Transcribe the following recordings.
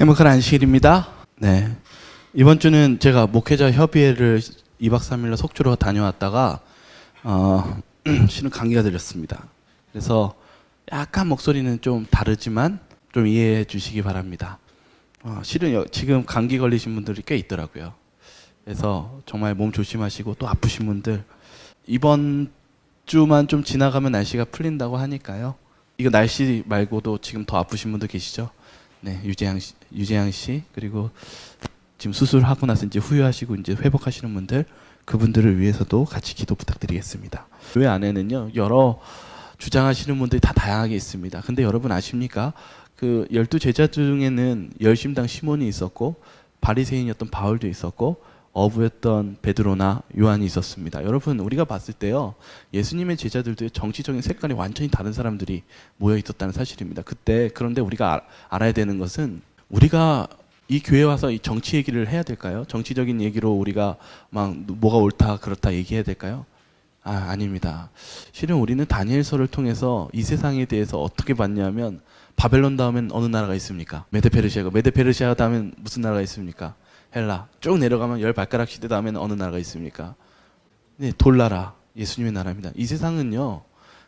행복한 안식일입니다. 네. 이번 주는 제가 목회자 협의회를 2박 3일로 속초로 다녀왔다가 실은 감기가 들렸습니다. 그래서 약간 목소리는 좀 다르지만 좀 이해해 주시기 바랍니다. 실은 지금 감기 걸리신 분들이 꽤 있더라고요. 그래서 정말 몸 조심하시고 또 아프신 분들 이번 주만 좀 지나가면 날씨가 풀린다고 하니까요. 이거 날씨 말고도 지금 더 아프신 분들 계시죠? 네, 유재양 씨 그리고 지금 수술하고 나서 이제 후유하시고 이제 회복하시는 분들 그분들을 위해서도 같이 기도 부탁드리겠습니다. 교회 안에는요 여러 주장하시는 분들이 다 다양하게 있습니다. 근데 여러분 아십니까? 그 12제자 중에는 열심당 시몬이 있었고 바리새인이었던 바울도 있었고 어부였던 베드로나 요한이 있었습니다. 여러분 우리가 봤을 때요 예수님의 제자들도 정치적인 색깔이 완전히 다른 사람들이 모여 있었다는 사실입니다. 그런데 우리가 알아야 되는 것은 우리가 이 교회에 와서 이 정치 얘기를 해야 될까요? 정치적인 얘기로 우리가 막 뭐가 옳다 그렇다 얘기해야 될까요? 아닙니다. 실은 우리는 다니엘서를 통해서 이 세상에 대해서 어떻게 봤냐면 바벨론 다음엔 어느 나라가 있습니까? 메데페르시아가 다음엔 무슨 나라가 있습니까? 헬라. 쭉 내려가면 10발가락 시대 다음엔 어느 나라가 있습니까? 네, 돌나라. 예수님의 나라입니다. 이 세상은요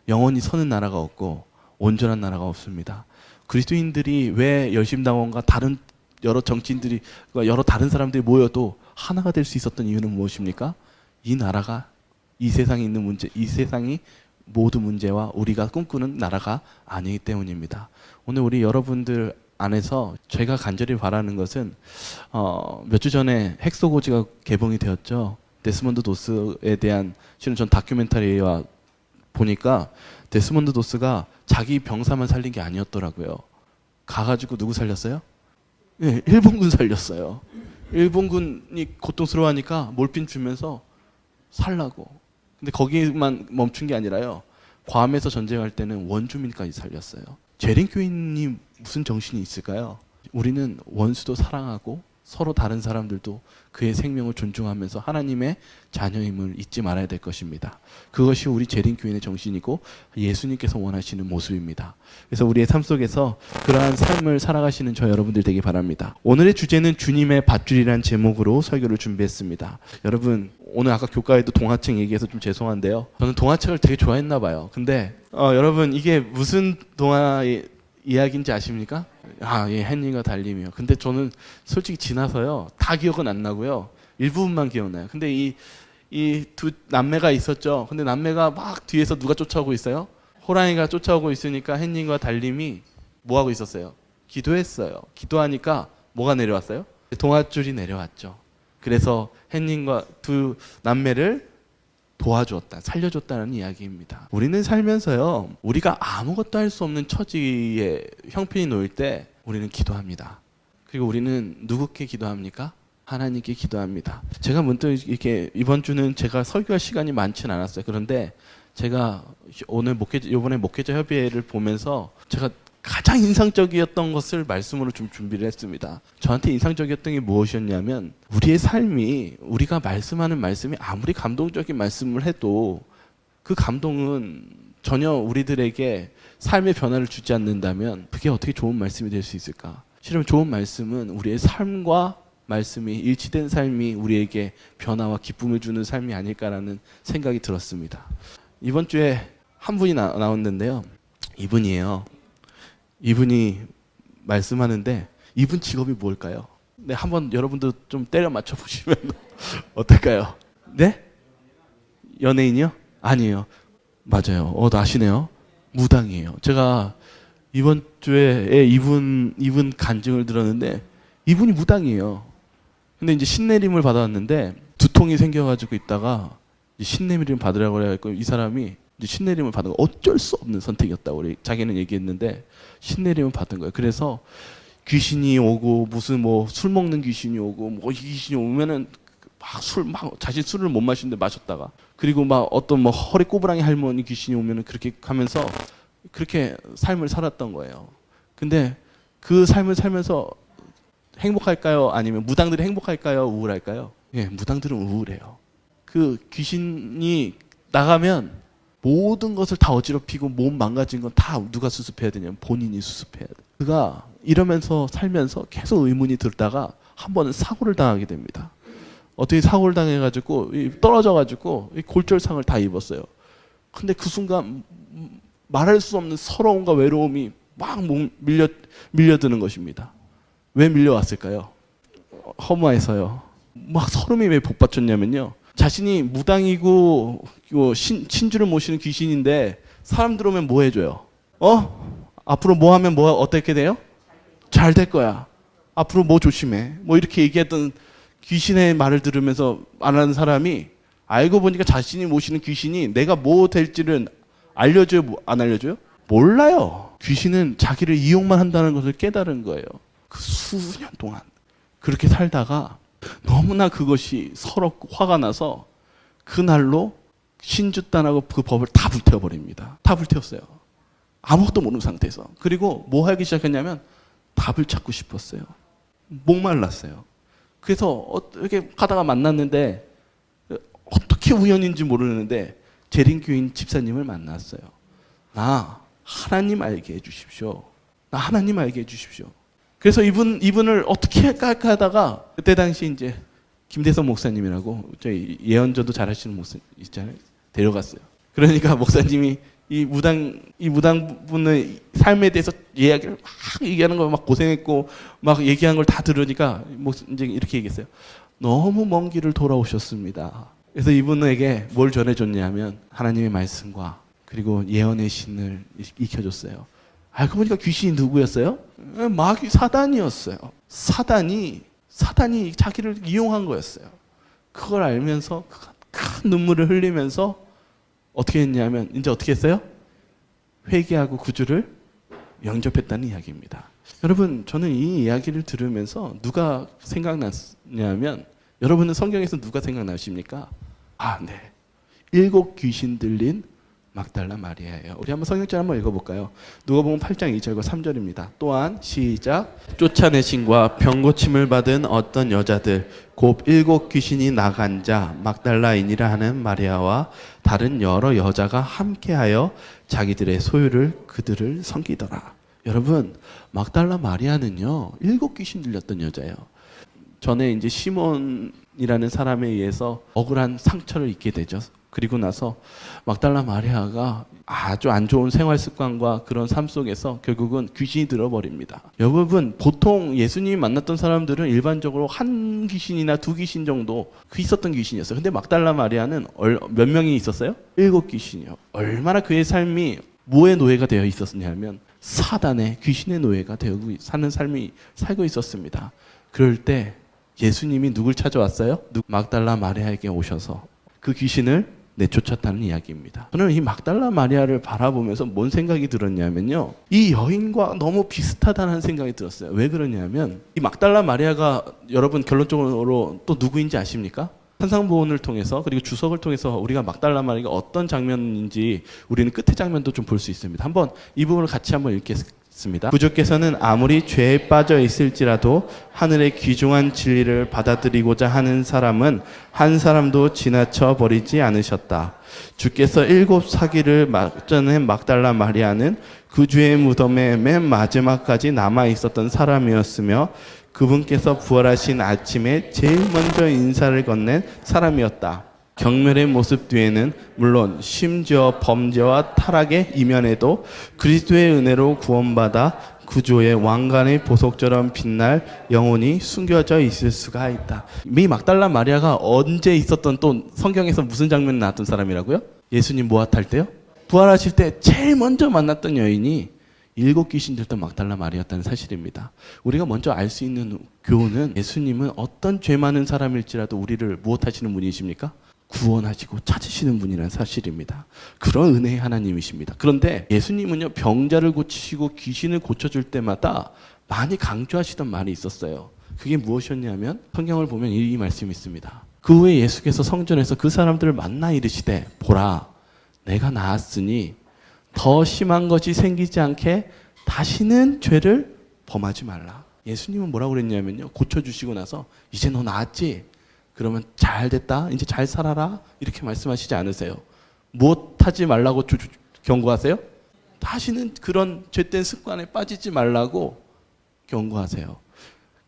영원히 서는 나라가 없고 온전한 나라가 없습니다. 그리스도인들이 왜 열심당원과 다른 여러 정치인들이 여러 다른 사람들이 모여도 하나가 될 수 있었던 이유는 무엇입니까? 이 나라가 이 세상에 있는 문제, 이 세상이 모든 문제와 우리가 꿈꾸는 나라가 아니기 때문입니다. 오늘 우리 여러분들 안에서 제가 간절히 바라는 것은 몇 주 전에 핵소고지가 개봉이 되었죠. 데스몬드 도스에 대한 실은 전 다큐멘터리와 보니까 데스몬드 도스가 자기 병사만 살린 게 아니었더라고요. 가가지고 누구 살렸어요? 네, 일본군 살렸어요. 일본군이 고통스러워하니까 몰핀 주면서 살라고. 근데 거기만 멈춘 게 아니라요. 괌에서 전쟁할 때는 원주민까지 살렸어요. 재림교인이 무슨 정신이 있을까요? 우리는 원수도 사랑하고 서로 다른 사람들도 그의 생명을 존중하면서 하나님의 자녀임을 잊지 말아야 될 것입니다. 그것이 우리 재림교인의 정신이고 예수님께서 원하시는 모습입니다. 그래서 우리의 삶 속에서 그러한 삶을 살아가시는 저 여러분들 되기 바랍니다. 오늘의 주제는 주님의 밧줄이라는 제목으로 설교를 준비했습니다. 여러분 오늘 아까 교과에도 동화책 얘기해서 좀 죄송한데요. 저는 동화책을 되게 좋아했나 봐요. 근데 여러분 이게 무슨 동화의 이야기인지 아십니까? 예, 헨리가 달림이요. 근데 저는 솔직히 지나서요 다 기억은 안 나고요 일부분만 기억나요. 근데 이 두 남매가 있었죠. 근데 남매가 막 뒤에서 누가 쫓아오고 있어요? 호랑이가 쫓아오고 있으니까 헨리가 달림이 뭐 하고 있었어요? 기도했어요. 기도하니까 뭐가 내려왔어요? 동아줄이 내려왔죠. 그래서 헨리가 두 남매를 도와줬다, 살려줬다는 이야기입니다. 우리는 살면서요, 우리가 아무것도 할 수 없는 처지에 형편이 놓일 때 우리는 기도합니다. 그리고 우리는 누구께 기도합니까? 하나님께 기도합니다. 제가 문득 이렇게 이번 주는 제가 설교할 시간이 많지는 않았어요. 그런데 제가 오늘 이번에 목회자 협의회를 보면서 제가 가장 인상적이었던 것을 말씀으로 좀 준비를 했습니다. 저한테 인상적이었던 게 무엇이었냐면 우리의 삶이 우리가 말씀하는 말씀이 아무리 감동적인 말씀을 해도 그 감동은 전혀 우리들에게 삶의 변화를 주지 않는다면 그게 어떻게 좋은 말씀이 될 수 있을까? 실은 좋은 말씀은 우리의 삶과 말씀이 일치된 삶이 우리에게 변화와 기쁨을 주는 삶이 아닐까라는 생각이 들었습니다. 이번 주에 한 분이 나왔는데요. 이분이 말씀하는데 이분 직업이 뭘까요? 네, 한번 여러분도 좀 때려 맞춰 보시면 어떨까요? 네? 연예인이요? 아니에요. 맞아요. 아시네요. 무당이에요. 제가 이번 주에 이분 간증을 들었는데 이분이 무당이에요. 근데 이제 신내림을 받았는데 두통이 생겨가지고 있다가 신내림 받으라고 해갖고 이 사람이 신내림을 받은 거 어쩔 수 없는 선택이었다고 자기는 얘기했는데 신내림을 받은 거예요. 그래서 귀신이 오고 무슨 술 먹는 귀신이 오고 이 귀신이 오면은 자신 술을 못 마시는데 마셨다가 그리고 어떤 허리 꼬부랑이 할머니 귀신이 오면은 그렇게 하면서 그렇게 삶을 살았던 거예요. 근데 그 삶을 살면서 행복할까요? 아니면 무당들이 행복할까요? 우울할까요? 예, 무당들은 우울해요. 그 귀신이 나가면 모든 것을 다 어지럽히고 몸 망가진 건 다 누가 수습해야 되냐면 본인이 수습해야 돼. 그가 이러면서 살면서 계속 의문이 들다가 한 번은 사고를 당하게 됩니다. 어떻게 사고를 당해가지고 떨어져가지고 골절상을 다 입었어요. 근데 그 순간 말할 수 없는 서러움과 외로움이 막 밀려드는 것입니다. 왜 밀려왔을까요? 허무해서요. 막 서름이 왜 복받쳤냐면요. 자신이 무당이고 신주를 모시는 귀신인데 사람 들어오면 뭐 해줘요? 앞으로 뭐 하면 뭐 어떻게 돼요? 잘 될 거야. 앞으로 뭐 조심해. 뭐 이렇게 얘기했던 귀신의 말을 들으면서 안 하는 사람이 알고 보니까 자신이 모시는 귀신이 내가 뭐 될지는 알려줘요? 안 알려줘요? 몰라요. 귀신은 자기를 이용만 한다는 것을 깨달은 거예요. 그 수년 동안 그렇게 살다가 너무나 그것이 서럽고 화가 나서 그날로 신주단하고 그 법을 다 불태워버립니다. 다 불태웠어요. 아무것도 모르는 상태에서. 그리고 뭐 하기 시작했냐면 답을 찾고 싶었어요. 목말랐어요. 그래서 어떻게 가다가 만났는데 어떻게 우연인지 모르는데 재림교인 집사님을 만났어요. 나 하나님 알게 해주십시오. 나 하나님 알게 해주십시오. 그래서 이분을 어떻게 할까 하다가 그때 당시 이제 김대성 목사님이라고 저희 예언전도 잘하시는 목사 있잖아요. 데려갔어요. 그러니까 목사님이 이 무당분의 삶에 대해서 이야기를 막 얘기하는 거 막 고생했고 막 얘기한 걸 다 들으니까 이제 이렇게 얘기했어요. 너무 먼 길을 돌아오셨습니다. 그래서 이분에게 뭘 전해줬냐면 하나님의 말씀과 그리고 예언의 신을 익혀줬어요. 알고 보니까 귀신이 누구였어요? 마귀 사단이었어요. 사단이 자기를 이용한 거였어요. 그걸 알면서 큰 눈물을 흘리면서 어떻게 했냐면 이제 어떻게 했어요? 회개하고 구주를 영접했다는 이야기입니다. 여러분, 저는 이 이야기를 들으면서 누가 생각났냐면 여러분은 성경에서 누가 생각나십니까? 네. 7 귀신 들린 막달라 마리아예요. 우리 한번 성경절 한번 읽어볼까요? 누가복음 8장 2절과 3절입니다. 또한 시작. 쫓아내심과 병고침을 받은 어떤 여자들 곧 7 귀신이 나간 자 막달라인이라 하는 마리아와 다른 여러 여자가 함께하여 자기들의 소유를 그들을 섬기더라. 여러분, 막달라 마리아는요 7 귀신 들렸던 여자예요. 전에 이제 시몬이라는 사람에 의해서 억울한 상처를 입게 되죠. 그리고 나서 막달라 마리아가 아주 안 좋은 생활 습관과 그런 삶 속에서 결국은 귀신이 들어버립니다. 여러분, 보통 예수님이 만났던 사람들은 일반적으로 1 귀신이나 2 귀신 정도 있었던 귀신이었어요. 근데 막달라 마리아는 몇 명이 있었어요? 7 귀신이요. 얼마나 그의 삶이 뭐의 노예가 되어 있었냐면 사단의 귀신의 노예가 되어 사는 삶이 살고 있었습니다. 그럴 때 예수님이 누굴 찾아왔어요? 막달라 마리아에게 오셔서 그 귀신을 내쫓았다는 이야기입니다. 저는 이 막달라 마리아를 바라보면서 뭔 생각이 들었냐면요. 이 여인과 너무 비슷하다는 생각이 들었어요. 왜 그러냐면 이 막달라 마리아가 여러분 결론적으로 또 누구인지 아십니까? 산상보훈을 통해서 그리고 주석을 통해서 우리가 막달라 마리아가 어떤 장면인지 우리는 끝의 장면도 좀 볼 수 있습니다. 한번 이 부분을 같이 한번 읽겠습니다. 구주께서는 아무리 죄에 빠져 있을지라도 하늘의 귀중한 진리를 받아들이고자 하는 사람은 한 사람도 지나쳐 버리지 않으셨다. 주께서 7 사기를 맞전한 막달라 마리아는 그 주의 무덤에 맨 마지막까지 남아 있었던 사람이었으며 그분께서 부활하신 아침에 제일 먼저 인사를 건넨 사람이었다. 경멸의 모습 뒤에는 물론 심지어 범죄와 타락의 이면에도 그리스도의 은혜로 구원받아 구주의 왕관의 보석처럼 빛날 영혼이 숨겨져 있을 수가 있다. 이 막달라 마리아가 언제 있었던 또 성경에서 무슨 장면이 나왔던 사람이라고요? 예수님 모아탈 때요? 부활하실 때 제일 먼저 만났던 여인이 7 귀신 들던 막달라 마리아였다는 사실입니다. 우리가 먼저 알 수 있는 교훈은 예수님은 어떤 죄 많은 사람일지라도 우리를 무엇하시는 분이십니까? 구원하시고 찾으시는 분이라는 사실입니다. 그런 은혜의 하나님이십니다. 그런데 예수님은요 병자를 고치시고 귀신을 고쳐줄 때마다 많이 강조하시던 말이 있었어요. 그게 무엇이었냐면 성경을 보면 이 말씀이 있습니다. 그 후에 예수께서 성전에서 그 사람들을 만나 이르시되 보라 내가 나았으니 더 심한 것이 생기지 않게 다시는 죄를 범하지 말라. 예수님은 뭐라고 그랬냐면요 고쳐주시고 나서 이제 너 나았지? 그러면 잘 됐다. 이제 잘 살아라. 이렇게 말씀하시지 않으세요. 무엇 하지 말라고 경고하세요? 다시는 그런 죄된 습관에 빠지지 말라고 경고하세요.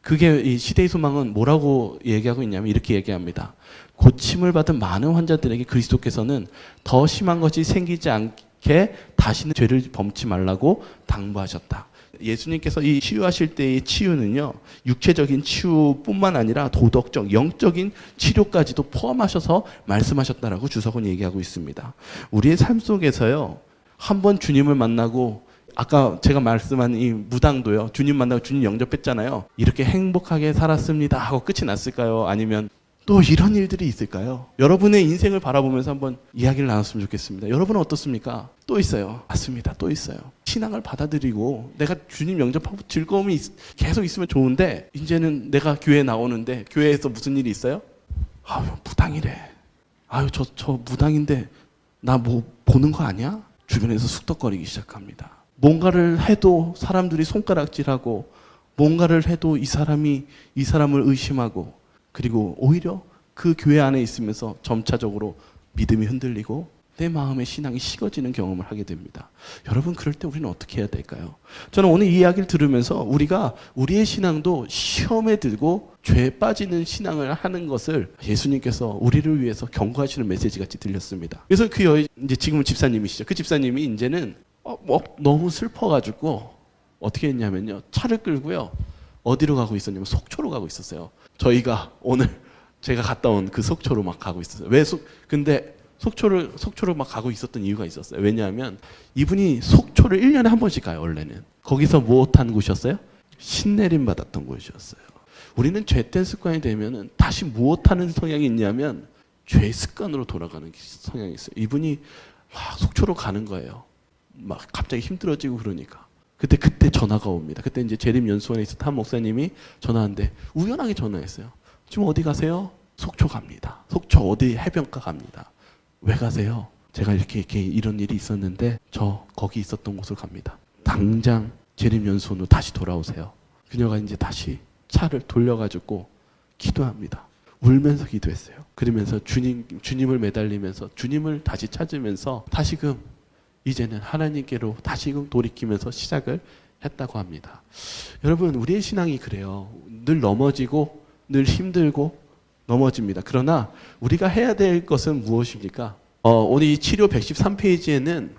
그게 이 시대의 소망은 뭐라고 얘기하고 있냐면 이렇게 얘기합니다. 고침을 받은 많은 환자들에게 그리스도께서는 더 심한 것이 생기지 않게 다시는 죄를 범치 말라고 당부하셨다. 예수님께서 이 치유하실 때의 치유는요, 육체적인 치유뿐만 아니라 도덕적, 영적인 치료까지도 포함하셔서 말씀하셨다라고 주석은 얘기하고 있습니다. 우리의 삶 속에서요, 한번 주님을 만나고 아까 제가 말씀한 이 무당도요, 주님 만나고 주님 영접했잖아요. 이렇게 행복하게 살았습니다 하고 끝이 났을까요? 아니면 또 이런 일들이 있을까요? 여러분의 인생을 바라보면서 한번 이야기를 나눴으면 좋겠습니다. 여러분은 어떻습니까? 또 있어요. 맞습니다. 또 있어요. 신앙을 받아들이고 내가 주님 영접하고 즐거움이 계속 있으면 좋은데 이제는 내가 교회에 나오는데 교회에서 무슨 일이 있어요? 아유, 무당이래. 아유, 저 무당인데 나 뭐 보는 거 아니야? 주변에서 쑥덕거리기 시작합니다. 뭔가를 해도 사람들이 손가락질하고 뭔가를 해도 이 사람을 의심하고 그리고 오히려 그 교회 안에 있으면서 점차적으로 믿음이 흔들리고 내 마음의 신앙이 식어지는 경험을 하게 됩니다. 여러분, 그럴 때 우리는 어떻게 해야 될까요? 저는 오늘 이 이야기를 들으면서 우리가 우리의 신앙도 시험에 들고 죄에 빠지는 신앙을 하는 것을 예수님께서 우리를 위해서 경고하시는 메시지 같이 들렸습니다. 그래서 그 여인, 이제 지금은 집사님이시죠. 그 집사님이 이제는 너무 슬퍼가지고 어떻게 했냐면요, 차를 끌고요, 어디로 가고 있었냐면 속초로 가고 있었어요. 저희가 오늘 제가 갔다 온 그 속초로 막 가고 있었어요. 근데 속초를 막 가고 있었던 이유가 있었어요. 왜냐하면 이분이 속초를 1년에 한 번씩 가요, 원래는. 거기서 무엇한 곳이었어요? 신내림 받았던 곳이었어요. 우리는 죄된 습관이 되면은 다시 무엇하는 성향이 있냐면 죄 습관으로 돌아가는 성향이 있어요. 이분이 막 속초로 가는 거예요. 막 갑자기 힘들어지고 그러니까. 그때 전화가 옵니다. 그때 이제 재림연수원에 있었던 한 목사님이 전화하는데 우연하게 전화했어요. 지금 어디 가세요? 속초 갑니다. 속초 어디 해변가 갑니다. 왜 가세요? 제가 이렇게 이런 일이 있었는데 저 거기 있었던 곳을 갑니다. 당장 재림연수원으로 다시 돌아오세요. 그녀가 이제 다시 차를 돌려가지고 기도합니다. 울면서 기도했어요. 그러면서 주님을 매달리면서 주님을 다시 찾으면서 다시금 이제는 하나님께로 다시금 돌이키면서 시작을 했다고 합니다. 여러분, 우리의 신앙이 그래요. 늘 넘어지고 늘 힘들고 넘어집니다. 그러나 우리가 해야 될 것은 무엇입니까? 오늘 이 치료 113페이지에는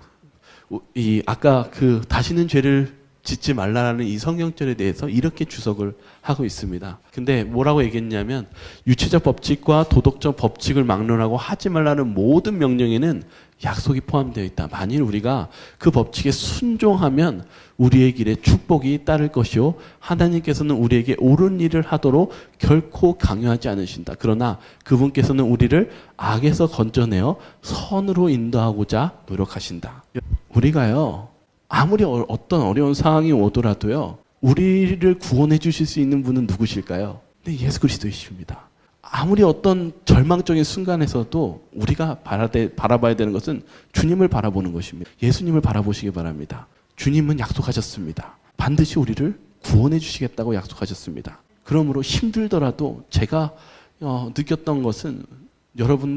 아까 다시는 죄를 짓지 말라라는 이 성경절에 대해서 이렇게 주석을 하고 있습니다. 근데 뭐라고 얘기했냐면 유체적 법칙과 도덕적 법칙을 막론하고 하지 말라는 모든 명령에는 약속이 포함되어 있다. 만일 우리가 그 법칙에 순종하면 우리의 길에 축복이 따를 것이요, 하나님께서는 우리에게 옳은 일을 하도록 결코 강요하지 않으신다. 그러나 그분께서는 우리를 악에서 건져내어 선으로 인도하고자 노력하신다. 우리가요, 아무리 어떤 어려운 상황이 오더라도요, 우리를 구원해 주실 수 있는 분은 누구실까요? 네, 예수 그리스도이십니다. 아무리 어떤 절망적인 순간에서도 우리가 바라봐야 되는 것은 주님을 바라보는 것입니다. 예수님을 바라보시기 바랍니다. 주님은 약속하셨습니다. 반드시 우리를 구원해 주시겠다고 약속하셨습니다. 그러므로 힘들더라도 제가 느꼈던 것은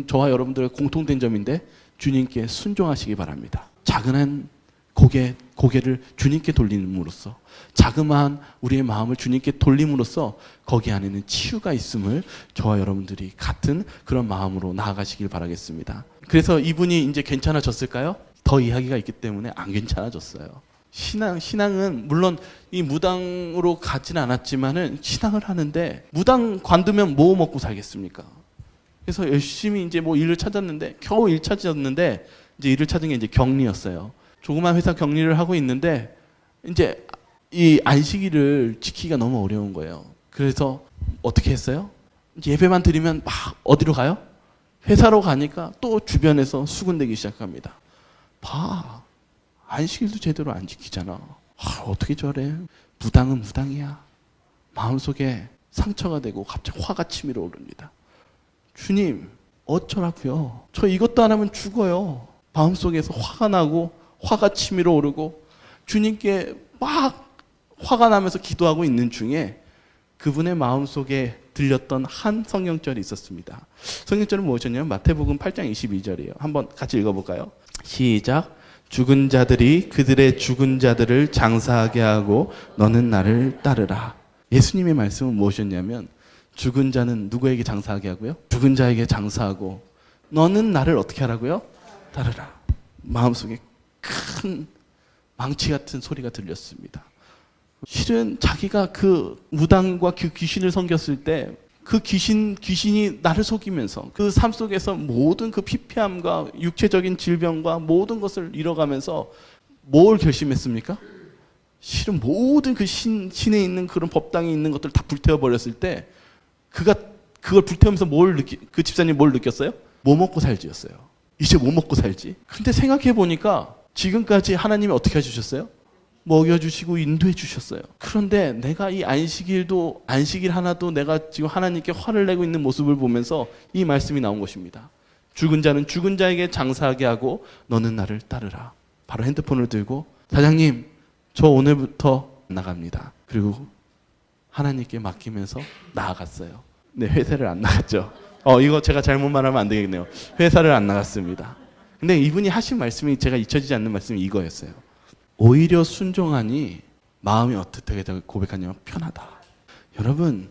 저와 여러분들의 공통된 점인데 주님께 순종하시기 바랍니다. 작은 고개를 주님께 돌림으로써, 자그마한 우리의 마음을 주님께 돌림으로써 거기 안에는 치유가 있음을 저와 여러분들이 같은 그런 마음으로 나아가시길 바라겠습니다. 그래서 이분이 이제 괜찮아졌을까요? 더 이야기가 있기 때문에 안 괜찮아졌어요. 신앙은 물론 이 무당으로 가지는 않았지만은 신앙을 하는데 무당 관두면 뭐 먹고 살겠습니까? 그래서 열심히 이제 뭐 일을 찾았는데 겨우 일 찾았는데 이제 일을 찾은 게 이제 격리였어요. 조그만 회사 격리를 하고 있는데 이제 이 안식일을 지키기가 너무 어려운 거예요. 그래서 어떻게 했어요? 예배만 드리면 막 어디로 가요? 회사로 가니까 또 주변에서 수군대기 시작합니다. 봐, 안식일도 제대로 안 지키잖아. 어떻게 저래? 무당은 무당이야. 마음속에 상처가 되고 갑자기 화가 치밀어 오릅니다. 주님, 어쩌라고요? 저 이것도 안 하면 죽어요. 마음속에서 화가 나고 화가 치밀어 오르고 주님께 막 화가 나면서 기도하고 있는 중에 그분의 마음속에 들렸던 한 성경절이 있었습니다. 성경절은 무엇이었냐면 마태복음 8장 22절이에요. 한번 같이 읽어볼까요? 시작. 죽은 자들이 그들의 죽은 자들을 장사하게 하고 너는 나를 따르라. 예수님의 말씀은 무엇이었냐면 죽은 자는 누구에게 장사하게 하고요? 죽은 자에게 장사하고 너는 나를 어떻게 하라고요? 따르라. 마음속에 큰 망치 같은 소리가 들렸습니다. 실은 자기가 그 무당과 그 귀신을 섬겼을 때 그 귀신이 나를 속이면서 그 삶 속에서 모든 그 피폐함과 육체적인 질병과 모든 것을 잃어가면서 뭘 결심했습니까? 실은 모든 그 신에 있는 그런 법당에 있는 것들을 다 불태워버렸을 때 그걸 불태우면서 그 집사님이 뭘 느꼈어요? 뭐 먹고 살지였어요. 이제 뭐 먹고 살지? 근데 생각해 보니까 지금까지 하나님이 어떻게 해주셨어요? 먹여주시고 인도해 주셨어요. 그런데 내가 이 안식일 하나도 내가 지금 하나님께 화를 내고 있는 모습을 보면서 이 말씀이 나온 것입니다. 죽은 자는 죽은 자에게 장사하게 하고 너는 나를 따르라. 바로 핸드폰을 들고 사장님 저 오늘부터 나갑니다. 그리고 하나님께 맡기면서 나아갔어요. 네, 회사를 안 나갔죠. 이거 제가 잘못 말하면 안 되겠네요. 회사를 안 나갔습니다. 근데 이분이 하신 말씀이 제가 잊혀지지 않는 말씀이 이거였어요. 오히려 순종하니 마음이 어떻게 고백하냐면 편하다. 여러분,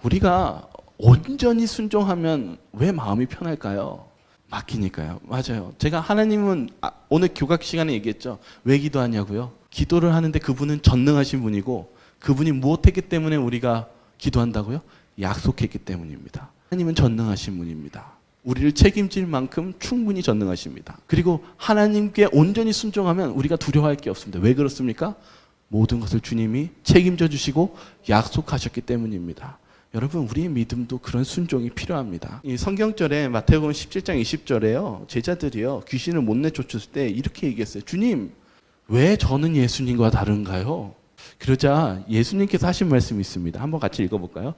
우리가 온전히 순종하면 왜 마음이 편할까요? 맡기니까요. 맞아요. 제가 하나님은 오늘 교각 시간에 얘기했죠. 왜 기도하냐고요? 기도를 하는데 그분은 전능하신 분이고 그분이 무엇했기 때문에 우리가 기도한다고요? 약속했기 때문입니다. 하나님은 전능하신 분입니다. 우리를 책임질 만큼 충분히 전능하십니다. 그리고 하나님께 온전히 순종하면 우리가 두려워할 게 없습니다. 왜 그렇습니까? 모든 것을 주님이 책임져 주시고 약속하셨기 때문입니다. 여러분, 우리의 믿음도 그런 순종이 필요합니다. 이 성경절에 마태복음 17장 20절에요. 제자들이요 귀신을 못 내쫓았을 때 이렇게 얘기했어요. 주님, 왜 저는 예수님과 다른가요? 그러자 예수님께서 하신 말씀이 있습니다. 한번 같이 읽어볼까요?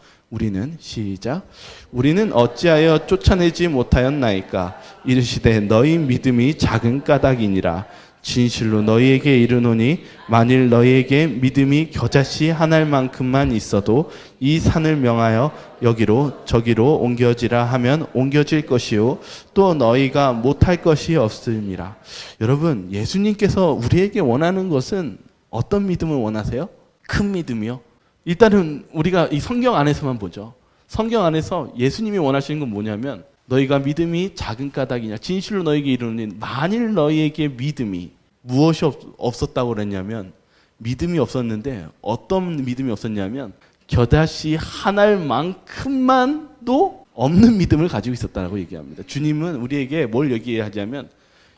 시작. 우리는 어찌하여 쫓아내지 못하였나이까? 이르시되 너희 믿음이 작은 까닭이니라. 진실로 너희에게 이르노니 만일 너희에게 믿음이 겨자씨 한 알만큼만 있어도 이 산을 명하여 여기로 저기로 옮겨지라 하면 옮겨질 것이요 또 너희가 못할 것이 없음이라. 여러분, 예수님께서 우리에게 원하는 것은 어떤 믿음을 원하세요? 큰 믿음이요. 일단은 우리가 이 성경 안에서만 보죠. 성경 안에서 예수님이 원하시는 건 뭐냐면 너희가 믿음이 작은 까닭이냐. 진실로 너희에게 이르노니 만일 너희에게 믿음이 무엇이 없었다고 그랬냐면 믿음이 없었는데 어떤 믿음이 없었냐면 겨자씨 한 알만큼만도 없는 믿음을 가지고 있었다고 얘기합니다. 주님은 우리에게 뭘 얘기하자면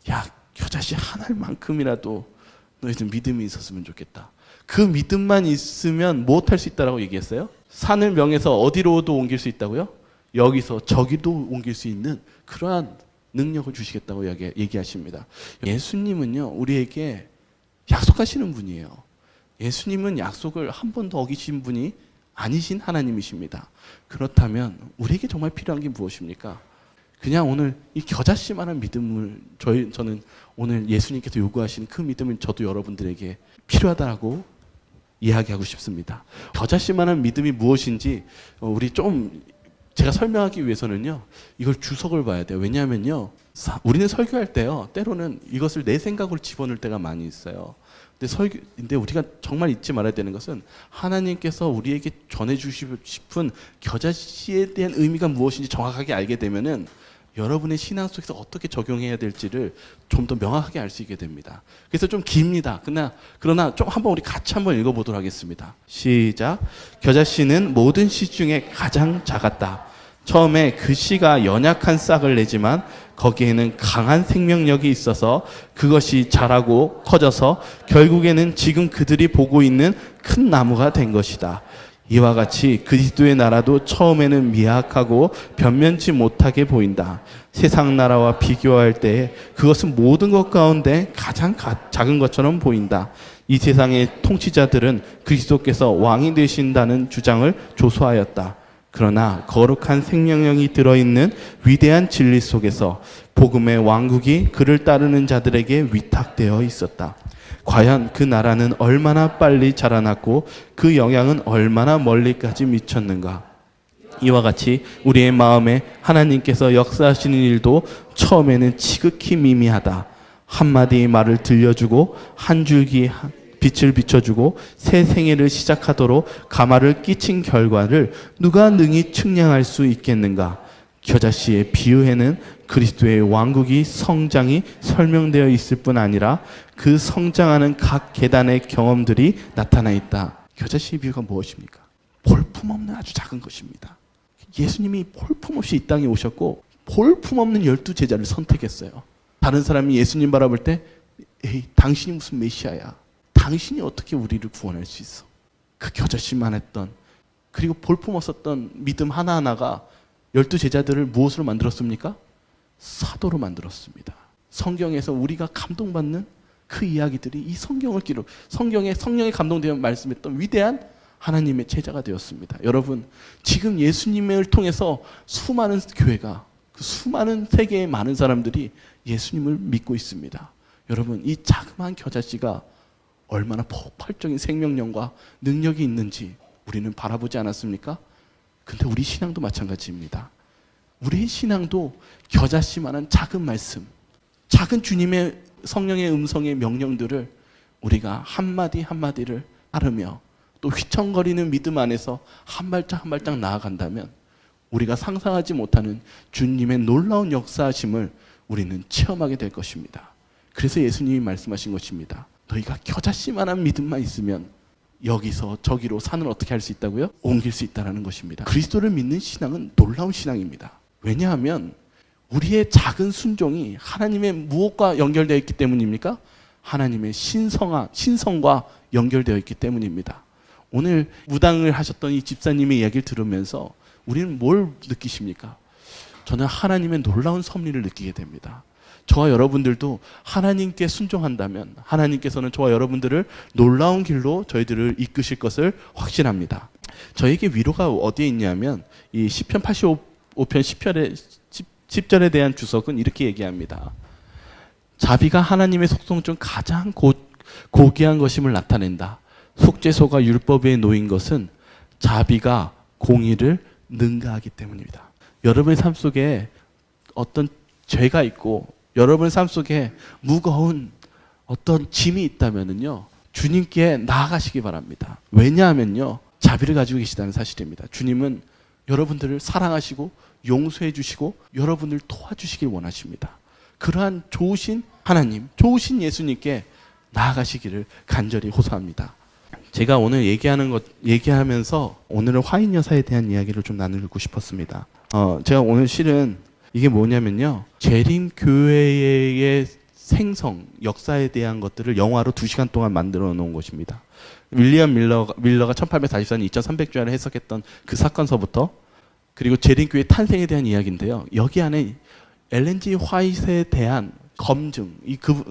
야, 겨자씨 한 알만큼이라도 너희들 믿음이 있었으면 좋겠다. 그 믿음만 있으면 무엇 할 수 있다라고 얘기했어요? 산을 명해서 어디로도 옮길 수 있다고요? 여기서 저기도 옮길 수 있는 그러한 능력을 주시겠다고 얘기하십니다. 예수님은요 우리에게 약속하시는 분이에요. 예수님은 약속을 한 번도 어기신 분이 아니신 하나님이십니다. 그렇다면 우리에게 정말 필요한 게 무엇입니까? 그냥 오늘 이 겨자씨만한 믿음을 저는 오늘 예수님께서 요구하시는 그 믿음을 저도 여러분들에게 필요하다고 이야기하고 싶습니다. 겨자씨만한 믿음이 무엇인지 우리 좀 제가 설명하기 위해서는요 이걸 주석을 봐야 돼요. 왜냐하면요 우리는 설교할 때요 때로는 이것을 내 생각으로 집어넣을 때가 많이 있어요. 근데 우리가 정말 잊지 말아야 되는 것은 하나님께서 우리에게 전해주시고 싶은 겨자씨에 대한 의미가 무엇인지 정확하게 알게 되면은 여러분의 신앙 속에서 어떻게 적용해야 될지를 좀 더 명확하게 알 수 있게 됩니다. 그래서 좀 깁니다. 그러나 좀 한번 우리 같이 한번 읽어보도록 하겠습니다. 시작. 겨자씨는 모든 씨 중에 가장 작았다. 처음에 그 씨가 연약한 싹을 내지만 거기에는 강한 생명력이 있어서 그것이 자라고 커져서 결국에는 지금 그들이 보고 있는 큰 나무가 된 것이다. 이와 같이 그리스도의 나라도 처음에는 미약하고 변면치 못하게 보인다. 세상 나라와 비교할 때 그것은 모든 것 가운데 가장 작은 것처럼 보인다. 이 세상의 통치자들은 그리스도께서 왕이 되신다는 주장을 조소하였다. 그러나 거룩한 생명력이 들어있는 위대한 진리 속에서 복음의 왕국이 그를 따르는 자들에게 위탁되어 있었다. 과연 그 나라는 얼마나 빨리 자라났고 그 영향은 얼마나 멀리까지 미쳤는가. 이와 같이 우리의 마음에 하나님께서 역사하시는 일도 처음에는 지극히 미미하다. 한마디 말을 들려주고 한 줄기 빛을 비춰주고 새 생애를 시작하도록 가마를 끼친 결과를 누가 능히 측량할 수 있겠는가? 겨자씨의 비유에는 그리스도의 왕국이 성장이 설명되어 있을 뿐 아니라 그 성장하는 각 계단의 경험들이 나타나 있다. 겨자씨의 비유가 무엇입니까? 볼품없는 아주 작은 것입니다. 예수님이 볼품없이 이 땅에 오셨고 볼품없는 12제자를 선택했어요. 다른 사람이 예수님 바라볼 때 에이, 당신이 무슨 메시아야. 당신이 어떻게 우리를 구원할 수 있어? 그 겨자씨만 했던, 그리고 볼품없었던 믿음 하나하나가 12제자들을 무엇으로 만들었습니까? 사도로 만들었습니다. 성경에서 우리가 감동받는 그 이야기들이 이 성경을 성경에 성령에 감동되어 말씀했던 위대한 하나님의 제자가 되었습니다. 여러분, 지금 예수님을 통해서 수많은 교회가, 그 수많은 세계의 많은 사람들이 예수님을 믿고 있습니다. 여러분, 이 자그마한 겨자씨가 얼마나 폭발적인 생명력과 능력이 있는지 우리는 바라보지 않았습니까? 근데 우리 신앙도 마찬가지입니다. 우리의 신앙도 겨자씨만한 작은 말씀, 작은 주님의 성령의 음성의 명령들을 우리가 한마디 한마디를 따르며 또 휘청거리는 믿음 안에서 한 발짝 한 발짝 나아간다면 우리가 상상하지 못하는 주님의 놀라운 역사하심을 우리는 체험하게 될 것입니다. 그래서 예수님이 말씀하신 것입니다. 너희가 겨자씨만한 믿음만 있으면 여기서 저기로 산을 어떻게 할 수 있다고요? 옮길 수 있다는 것입니다. 그리스도를 믿는 신앙은 놀라운 신앙입니다. 왜냐하면 우리의 작은 순종이 하나님의 무엇과 연결되어 있기 때문입니까? 하나님의 신성과 연결되어 있기 때문입니다. 오늘 무당을 하셨던 이 집사님의 이야기를 들으면서 우리는 뭘 느끼십니까? 저는 하나님의 놀라운 섭리를 느끼게 됩니다. 저와 여러분들도 하나님께 순종한다면 하나님께서는 저와 여러분들을 놀라운 길로 저희들을 이끄실 것을 확신합니다. 저에게 위로가 어디에 있냐면 이 시편 85편 10절에 대한 주석은 이렇게 얘기합니다. 자비가 하나님의 속성 중 가장 고귀한 것임을 나타낸다. 속죄소가 율법에 놓인 것은 자비가 공의를 능가하기 때문입니다. 여러분의 삶 속에 어떤 죄가 있고 여러분의 삶 속에 무거운 어떤 짐이 있다면요, 주님께 나아가시기 바랍니다. 왜냐하면요, 자비를 가지고 계시다는 사실입니다. 주님은 여러분들을 사랑하시고 용서해 주시고 여러분을 도와주시길 원하십니다. 그러한 좋으신 하나님, 좋으신 예수님께 나아가시기를 간절히 호소합니다. 제가 오늘 얘기하면서 오늘은 화인 여사에 대한 이야기를 좀 나누고 싶었습니다. 제가 오늘 실은 이게 뭐냐면요, 재림교회의 생성, 역사에 대한 것들을 영화로 2시간 동안 만들어 놓은 것입니다. 윌리엄 밀러가 1844년 2300주야를 해석했던 그 사건서부터, 그리고 재림교회 탄생에 대한 이야기인데요. 여기 안에 엘렌 G 화이트에 대한 검증,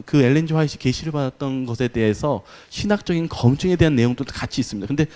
그 엘렌 G 화이트이 계시를 받았던 것에 대해서 신학적인 검증에 대한 내용도 같이 있습니다. 근데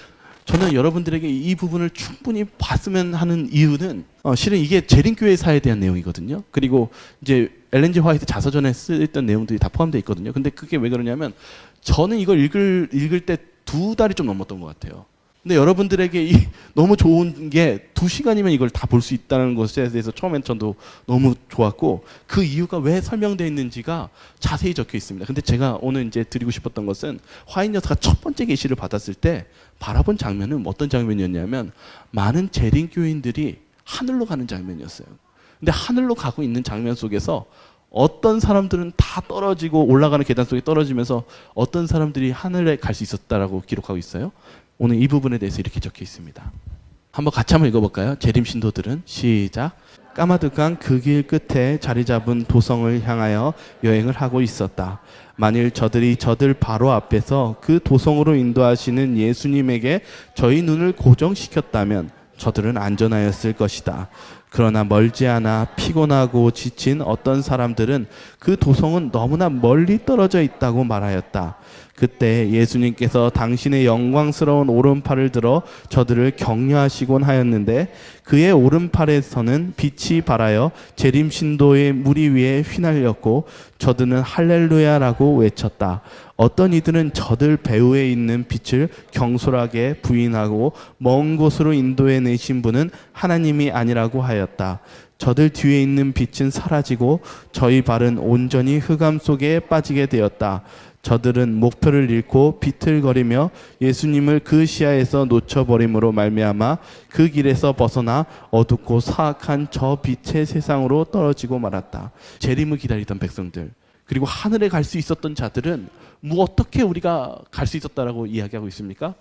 저는 여러분들에게 이 부분을 충분히 봤으면 하는 이유는 실은 이게 재림교회사에 대한 내용이거든요. 그리고 이제 엘렌 G 화이트 자서전에 쓰였던 내용들이 다 포함되어 있거든요. 근데 그게 왜 그러냐면 저는 이걸 읽을 때 2달이 좀 넘었던 것 같아요. 근데 여러분들에게 너무 좋은 게 2시간이면 이걸 다 볼 수 있다는 것에 대해서 처음엔 저도 너무 좋았고, 그 이유가 왜 설명되어 있는지가 자세히 적혀 있습니다. 근데 제가 오늘 이제 드리고 싶었던 것은 화인 여사가 첫 번째 계시를 받았을 때 바라본 장면은 어떤 장면이었냐면 많은 재림교인들이 하늘로 가는 장면이었어요. 근데 하늘로 가고 있는 장면 속에서 어떤 사람들은 다 떨어지고 올라가는 계단 속에 떨어지면서 어떤 사람들이 하늘에 갈 수 있었다라고 기록하고 있어요. 오늘 이 부분에 대해서 이렇게 적혀 있습니다. 한번 같이 한번 읽어볼까요? 재림 신도들은 시작. 까마득한 그 길 끝에 자리 잡은 도성을 향하여 여행을 하고 있었다. 만일 저들이 저들 바로 앞에서 그 도성으로 인도하시는 예수님에게 저희 눈을 고정시켰다면 저들은 안전하였을 것이다. 그러나 멀지 않아 피곤하고 지친 어떤 사람들은 그 도성은 너무나 멀리 떨어져 있다고 말하였다. 그때 예수님께서 당신의 영광스러운 오른팔을 들어 저들을 격려하시곤 하였는데 그의 오른팔에서는 빛이 발하여 재림 신도의 무리 위에 휘날렸고 저들은 할렐루야라고 외쳤다. 어떤 이들은 저들 배후에 있는 빛을 경솔하게 부인하고 먼 곳으로 인도해 내신 분은 하나님이 아니라고 하였다. 저들 뒤에 있는 빛은 사라지고 저희 발은 온전히 흑암 속에 빠지게 되었다. 저들은 목표를 잃고 비틀거리며 예수님을 그 시야에서 놓쳐버림으로 말미암아 그 길에서 벗어나 어둡고 사악한 저 빛의 세상으로 떨어지고 말았다. 재림을 기다리던 백성들, 그리고 하늘에 갈 수 있었던 자들은 뭐 어떻게 우리가 갈 수 있었다라고 이야기하고 있습니까?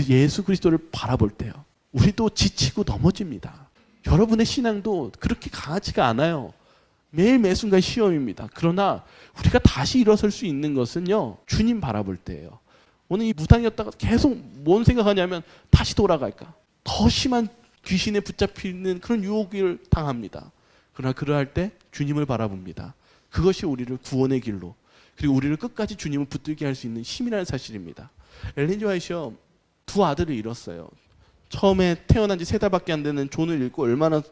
예수 그리스도를 바라볼 때요, 우리도 지치고 넘어집니다. 여러분의 신앙도 그렇게 강하지가 않아요. 매일 매순간 시험입니다. 그러나 우리가 다시 일어설 수 있는 것은요, 주님 바라볼 때예요. 오늘 이 무당이었다가 계속 뭔 생각하냐면 다시 돌아갈까, 더 심한 귀신에 붙잡히는 그런 유혹을 당합니다. 그러나 그러할 때 주님을 바라봅니다. 그것이 우리를 구원의 길로, 그리고 우리를 끝까지 주님을 붙들게 할 수 있는 힘이라는 사실입니다. 엘렌 지 화이트요, 두 아들을 잃었어요. 처음에 태어난 지 3달밖에 안 되는 존을 잃고 얼마나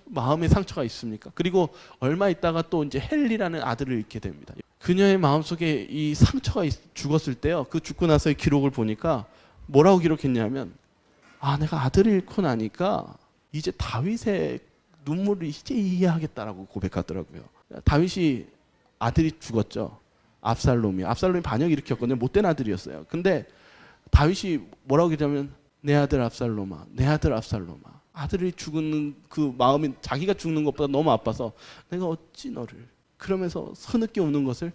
마음의 상처가 있습니까? 그리고 얼마 있다가 또 이제 헨리라는 아들을 잃게 됩니다. 그녀의 마음속에 이 상처가 죽었을 때요, 그 죽고 나서의 기록을 보니까 뭐라고 기록했냐면, 내가 아들을 잃고 나니까 이제 다윗의 눈물을 이제 이해하겠다라고 고백하더라고요. 다윗이 아들이 죽었죠. 압살롬이 반역 일으켰거든요. 못된 아들이었어요. 근데 다윗이 뭐라고 했냐면, 내 아들 압살롬아, 내 아들 압살롬아. 아들이 죽는 그 마음이 자기가 죽는 것보다 너무 아파서 내가 어찌 너를, 그러면서 서늦게 우는 것을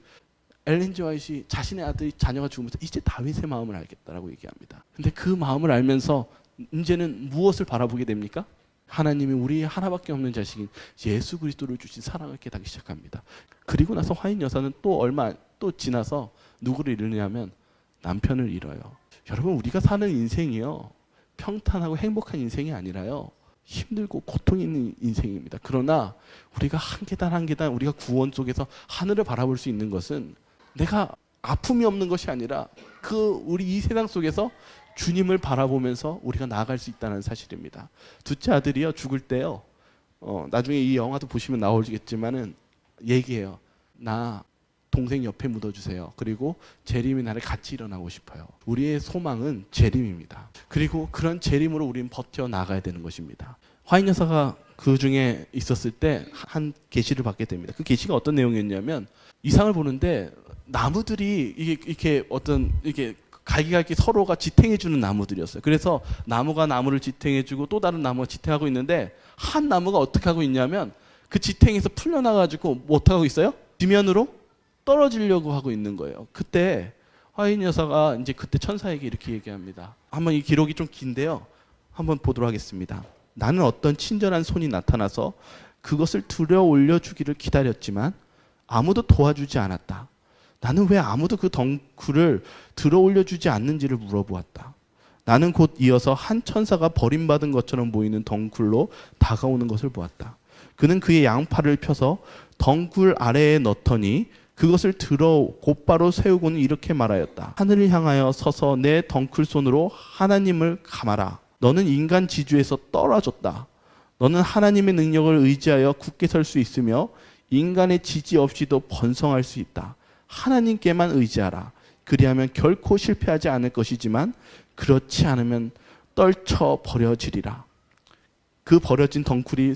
엘렌 지 화이트이 자신의 아들이, 자녀가 죽으면서 이제 다윗의 마음을 알겠다라고 얘기합니다. 근데 그 마음을 알면서 이제는 무엇을 바라보게 됩니까? 하나님이 우리 하나밖에 없는 자식인 예수 그리스도를 주신 사랑을 깨닫기 시작합니다. 그리고 나서 화인 여사는 또 지나서 누구를 잃느냐면 남편을 잃어요. 여러분, 우리가 사는 인생이요, 평탄하고 행복한 인생이 아니라요, 힘들고 고통이 있는 인생입니다. 그러나 우리가 한 계단 한 계단 우리가 구원 속에서 하늘을 바라볼 수 있는 것은 내가 아픔이 없는 것이 아니라 우리 이 세상 속에서 주님을 바라보면서 우리가 나아갈 수 있다는 사실입니다. 둘째 아들이요, 죽을 때요, 나중에 이 영화도 보시면 나오겠지만은 얘기해요. 나 동생 옆에 묻어주세요. 그리고 재림의 날에 같이 일어나고 싶어요. 우리의 소망은 재림입니다. 그리고 그런 재림으로 우리는 버텨나가야 되는 것입니다. 화인 여사가 그 중에 있었을 때 한 계시를 받게 됩니다. 그 계시가 어떤 내용이었냐면, 이상을 보는데 나무들이 이렇게 갈기갈기 서로가 지탱해주는 나무들이었어요. 그래서 나무가 나무를 지탱해주고 또 다른 나무가 지탱하고 있는데, 한 나무가 어떻게 하고 있냐면 그 지탱에서 풀려나가지고 뭐 어떻게 하고 있어요? 지면으로 떨어지려고 하고 있는 거예요. 그때 화인 여사가 이제 그때 천사에게 이렇게 얘기합니다. 한번 이 기록이 좀 긴데요, 한번 보도록 하겠습니다. 나는 어떤 친절한 손이 나타나서 그것을 들어 올려주기를 기다렸지만 아무도 도와주지 않았다. 나는 왜 아무도 그 덩굴을 들어 올려주지 않는지를 물어보았다. 나는 곧 이어서 한 천사가 버림받은 것처럼 보이는 덩굴로 다가오는 것을 보았다. 그는 그의 양팔을 펴서 덩굴 아래에 넣더니 그것을 들어 곧바로 세우고는 이렇게 말하였다. 하늘을 향하여 서서 내 덩굴 손으로 하나님을 감아라. 너는 인간 지주에서 떨어졌다. 너는 하나님의 능력을 의지하여 굳게 설 수 있으며 인간의 지지 없이도 번성할 수 있다. 하나님께만 의지하라. 그리하면 결코 실패하지 않을 것이지만 그렇지 않으면 떨쳐 버려지리라. 그 버려진 덩굴이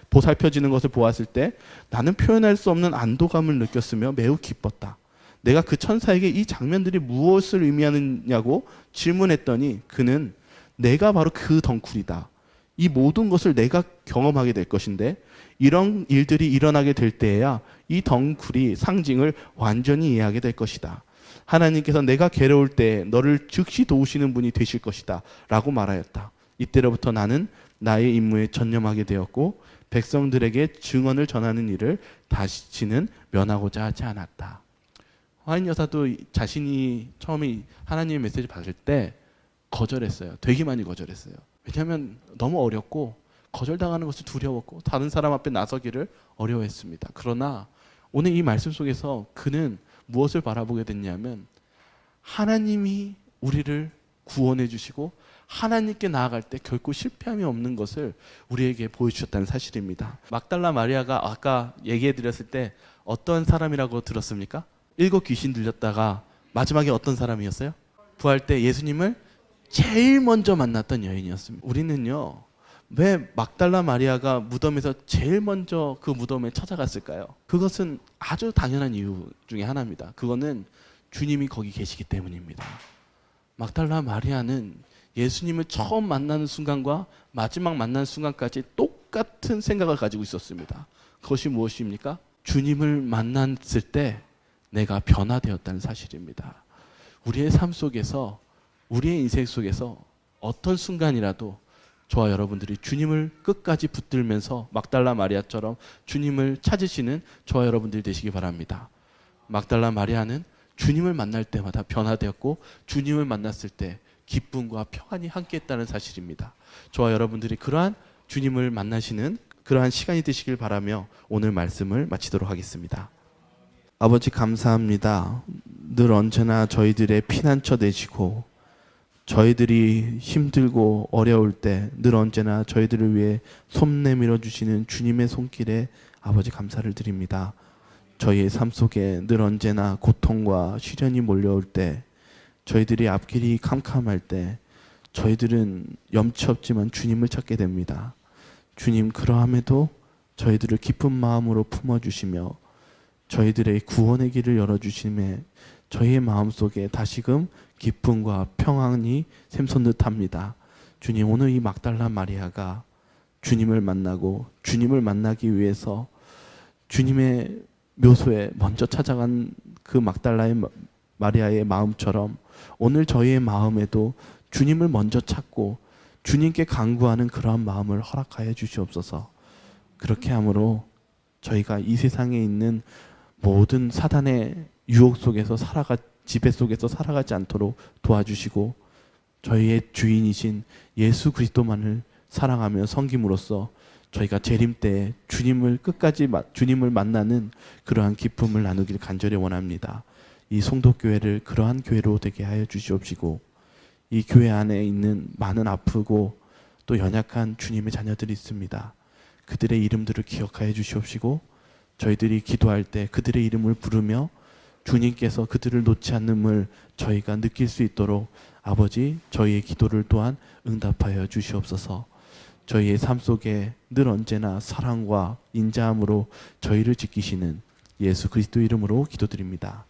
보살펴지는 것을 보았을 때 나는 표현할 수 없는 안도감을 느꼈으며 매우 기뻤다. 내가 그 천사에게 이 장면들이 무엇을 의미하느냐고 질문했더니 그는 내가 바로 그 덩굴이다. 이 모든 것을 내가 경험하게 될 것인데 이런 일들이 일어나게 될 때에야 이 덩굴이 상징을 완전히 이해하게 될 것이다. 하나님께서 내가 괴로울 때 너를 즉시 도우시는 분이 되실 것이다 라고 말하였다. 이때로부터 나는 나의 임무에 전념하게 되었고 백성들에게 증언을 전하는 일을 다시는 면하고자 하지 않았다. 화인 여사도 자신이 처음에 하나님의 메시지 받을 때 거절했어요. 되게 많이 거절했어요. 왜냐하면 너무 어렵고 거절당하는 것이 두려웠고 다른 사람 앞에 나서기를 어려워했습니다. 그러나 오늘 이 말씀 속에서 그는 무엇을 바라보게 됐냐면 하나님이 우리를 구원해 주시고 하나님께 나아갈 때 결코 실패함이 없는 것을 우리에게 보여주셨다는 사실입니다. 막달라 마리아가 아까 얘기해 드렸을 때 어떤 사람이라고 들었습니까? 7 귀신 들렸다가 마지막에 어떤 사람이었어요? 부활 때 예수님을 제일 먼저 만났던 여인이었습니다. 우리는요 왜 막달라 마리아가 무덤에서 제일 먼저 그 무덤에 찾아갔을까요? 그것은 아주 당연한 이유 중에 하나입니다. 그거는 주님이 거기 계시기 때문입니다. 막달라 마리아는 예수님을 처음 만나는 순간과 마지막 만나는 순간까지 똑같은 생각을 가지고 있었습니다. 그것이 무엇입니까? 주님을 만났을 때 내가 변화되었다는 사실입니다. 우리의 삶 속에서, 우리의 인생 속에서 어떤 순간이라도 저와 여러분들이 주님을 끝까지 붙들면서 막달라 마리아처럼 주님을 찾으시는 저와 여러분들이 되시기 바랍니다. 막달라 마리아는 주님을 만날 때마다 변화되었고 주님을 만났을 때 기쁨과 평안이 함께했다는 사실입니다. 저와 여러분들이 그러한 주님을 만나시는 그러한 시간이 되시길 바라며 오늘 말씀을 마치도록 하겠습니다. 아버지 감사합니다. 늘 언제나 저희들의 피난처 되시고 저희들이 힘들고 어려울 때 늘 언제나 저희들을 위해 손 내밀어 주시는 주님의 손길에 아버지 감사를 드립니다. 저희의 삶 속에 늘 언제나 고통과 시련이 몰려올 때, 저희들이 앞길이 캄캄할 때 저희들은 염치 없지만 주님을 찾게 됩니다. 주님, 그러함에도 저희들을 기쁜 마음으로 품어주시며 저희들의 구원의 길을 열어주심에 저희의 마음속에 다시금 기쁨과 평안이 샘솟듯 합니다. 주님, 오늘 이 막달라 마리아가 주님을 만나고 주님을 만나기 위해서 주님의 묘소에 먼저 찾아간 그 막달라의 마리아의 마음처럼 오늘 저희의 마음에도 주님을 먼저 찾고 주님께 간구하는 그러한 마음을 허락하여 주시옵소서. 그렇게 함으로 저희가 이 세상에 있는 모든 사단의 유혹 속에서 지배 속에서 살아가지 않도록 도와주시고 저희의 주인이신 예수 그리스도만을 사랑하며 섬김으로써 저희가 재림 때에 주님을 만나는 그러한 기쁨을 나누길 간절히 원합니다. 이 송도교회를 그러한 교회로 되게 하여 주시옵시고 이 교회 안에 있는 많은 아프고 또 연약한 주님의 자녀들이 있습니다. 그들의 이름들을 기억하여 주시옵시고 저희들이 기도할 때 그들의 이름을 부르며 주님께서 그들을 놓지 않음을 저희가 느낄 수 있도록 아버지 저희의 기도를 또한 응답하여 주시옵소서. 저희의 삶 속에 늘 언제나 사랑과 인자함으로 저희를 지키시는 예수 그리스도 이름으로 기도드립니다.